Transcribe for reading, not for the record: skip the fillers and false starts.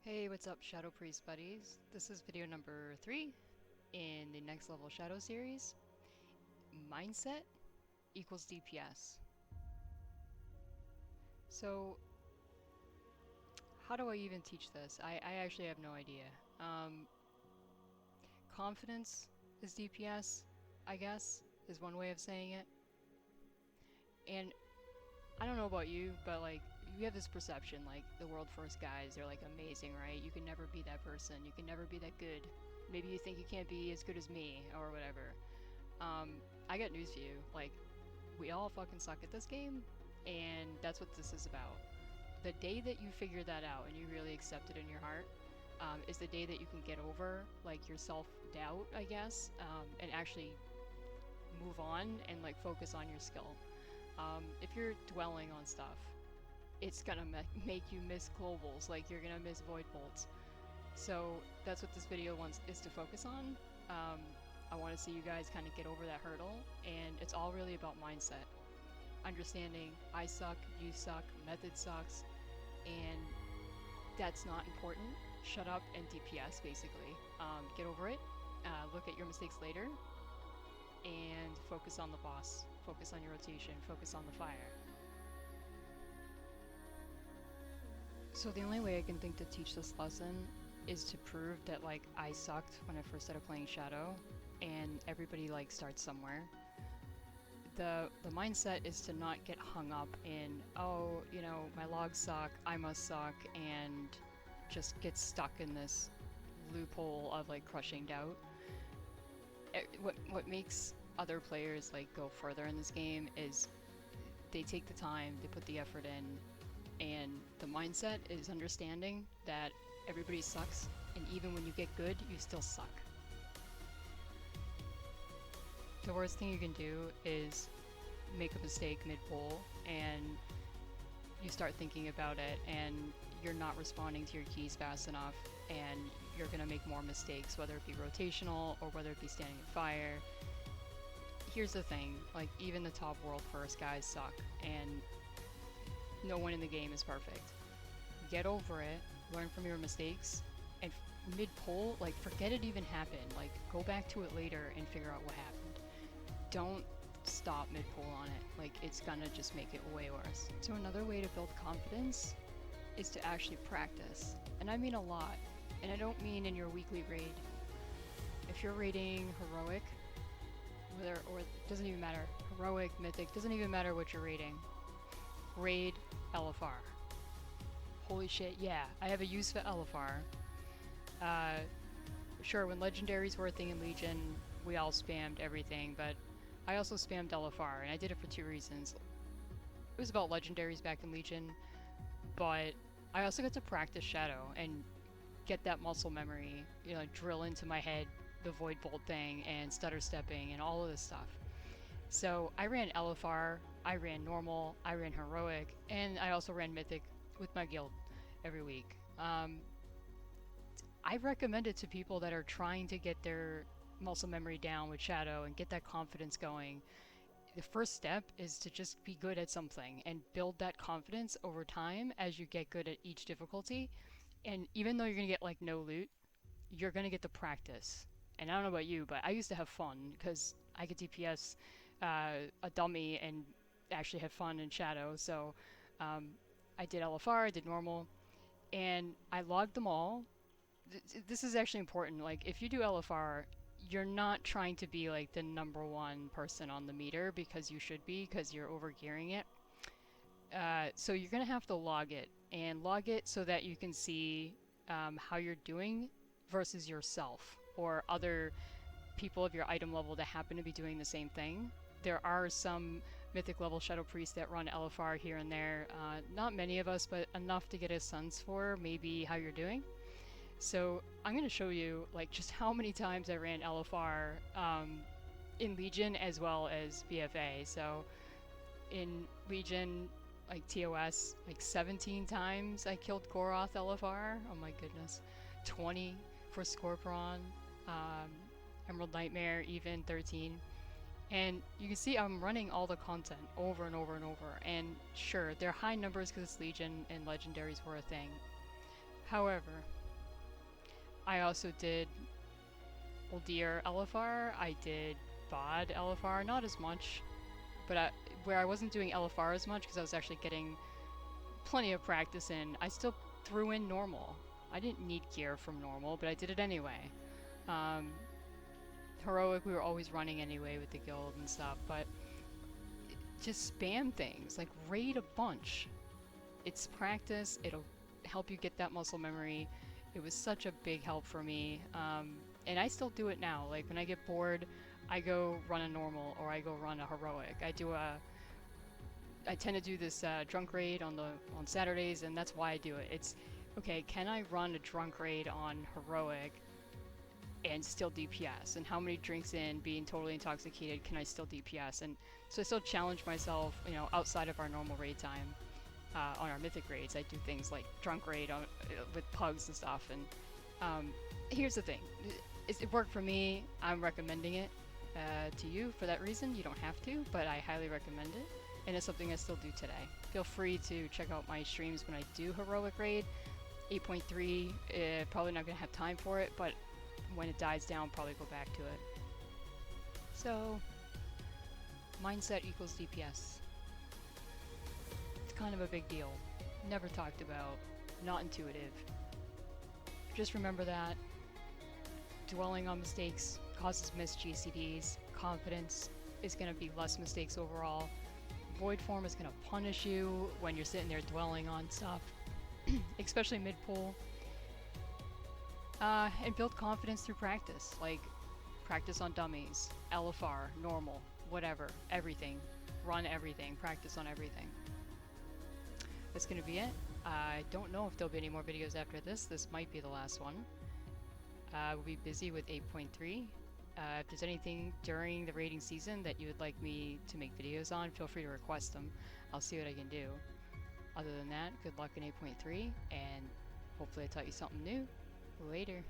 Hey, what's up, Shadow Priest buddies? This is video number 3 in the Next Level Shadow series. Mindset equals DPS. So, how do I even teach this? I actually have no idea. Confidence is DPS, I guess, is one way of saying it. And I don't know about you, but like, you have this perception, like, the world first guys, they're like amazing, right? You can never be that person, you can never be that good. Maybe you think you can't be as good as me, or whatever. I got news for you. Like, we all fucking suck at this game, and that's what this is about. The day that you figure that out and you really accept it in your heart, is the day that you can get over, like, your self-doubt, I guess, and actually move on and, like, focus on your skill. If you're dwelling on stuff, it's gonna make you miss globals, like, you're gonna miss void bolts. So that's what this video is to focus on. I want to see you guys kind of get over that hurdle, and it's all really about mindset. Understanding I suck, you suck, method sucks, and that's not important. Shut up and DPS, basically. Get over it, look at your mistakes later, and focus on the boss. Focus on your rotation, focus on the fire. So the only way I can think to teach this lesson is to prove that, like, I sucked when I first started playing Shadow, and everybody, like, starts somewhere. The mindset is to not get hung up in, oh, you know, my logs suck, I must suck, and just get stuck in this loophole of, like, crushing doubt. What makes other players, like, go further in this game is they take the time, they put the effort in, and the mindset is understanding that everybody sucks, and even when you get good, you still suck. The worst thing you can do is make a mistake mid-pull, and you start thinking about it, and you're not responding to your keys fast enough, and you're gonna make more mistakes, whether it be rotational or whether it be standing in fire. Here's the thing, like, even the top world first guys suck, and no one in the game is perfect. Get over it, learn from your mistakes, and mid-pull, like, forget it even happened. Like, go back to it later and figure out what happened. Don't stop mid-pull on it. Like, it's gonna just make it way worse. So another way to build confidence is to actually practice. And I mean a lot. And I don't mean in your weekly raid. If you're raiding heroic, or it doesn't even matter, heroic, mythic, doesn't even matter what you're raiding. Raid LFR. Holy shit, yeah, I have a use for LFR. Sure, when legendaries were a thing in Legion, we all spammed everything, but I also spammed LFR, and I did it for two reasons. It was about legendaries back in Legion, but I also got to practice Shadow and get that muscle memory, you know, drill into my head the Void Bolt thing and stutter stepping and all of this stuff. So I ran LFR, I ran normal, I ran heroic, and I also ran mythic with my guild every week. I recommend it to people that are trying to get their muscle memory down with Shadow and get that confidence going. The first step is to just be good at something and build that confidence over time as you get good at each difficulty. And even though you're going to get, like, no loot, you're going to get the practice. And I don't know about you, but I used to have fun because I could DPS a dummy and actually have fun in Shadow. So I did LFR, I did normal, and I logged them all. This is actually important. Like, if you do LFR, you're not trying to be, like, the #1 person on the meter, because you should be, because you're overgearing it. So you're going to have to log it, and log it so that you can see how you're doing versus yourself or other people of your item level that happen to be doing the same thing. There are some mythic level Shadow Priests that run LFR here and there. Not many of us, but enough to get a sense for maybe how you're doing. So I'm going to show you, like, just how many times I ran LFR in Legion as well as BFA. So in Legion, like, TOS, like 17 times I killed Goroth LFR. Oh my goodness. 20 for Scorpion. Emerald Nightmare, even 13. And you can see I'm running all the content over and over and over. And sure, they're high numbers because it's Legion and legendaries were a thing. However, I also did Uldir LFR, I did VOD LFR, not as much, but where I wasn't doing LFR as much because I was actually getting plenty of practice in, I still threw in normal. I didn't need gear from normal, but I did it anyway. Um, Heroic, we were always running anyway with the guild and stuff, but just spam things, like raid a bunch. It's practice, it'll help you get that muscle memory. It was such a big help for me, and I still do it now. Like when I get bored, I go run a normal or I go run a heroic. I tend to do this drunk raid on Saturdays, and that's why I do it. It's okay. Can I run a drunk raid on heroic and still DPS? And how many drinks in, being totally intoxicated, can I still DPS? And so I still challenge myself, you know, outside of our normal raid time. On our mythic raids, I do things like drunk raid with pugs and stuff. And here's the thing: it worked for me. I'm recommending it to you for that reason. You don't have to, but I highly recommend it, and it's something I still do today. Feel free to check out my streams when I do heroic raid. 8.3, probably not gonna have time for it, but when it dies down, probably go back to it. So, mindset equals DPS. Kind of a big deal. Never talked about. Not intuitive. Just remember that. Dwelling on mistakes causes missed GCDs. Confidence is going to be less mistakes overall. Void form is going to punish you when you're sitting there dwelling on stuff. Especially mid-pool. And build confidence through practice. Like, practice on dummies. LFR, normal, whatever. Everything. Run everything. Practice on everything. That's going to be it. I don't know if there'll be any more videos after this. This might be the last one. We'll be busy with 8.3. If there's anything during the raiding season that you would like me to make videos on, feel free to request them. I'll see what I can do. Other than that, good luck in 8.3, and hopefully I taught you something new. Later.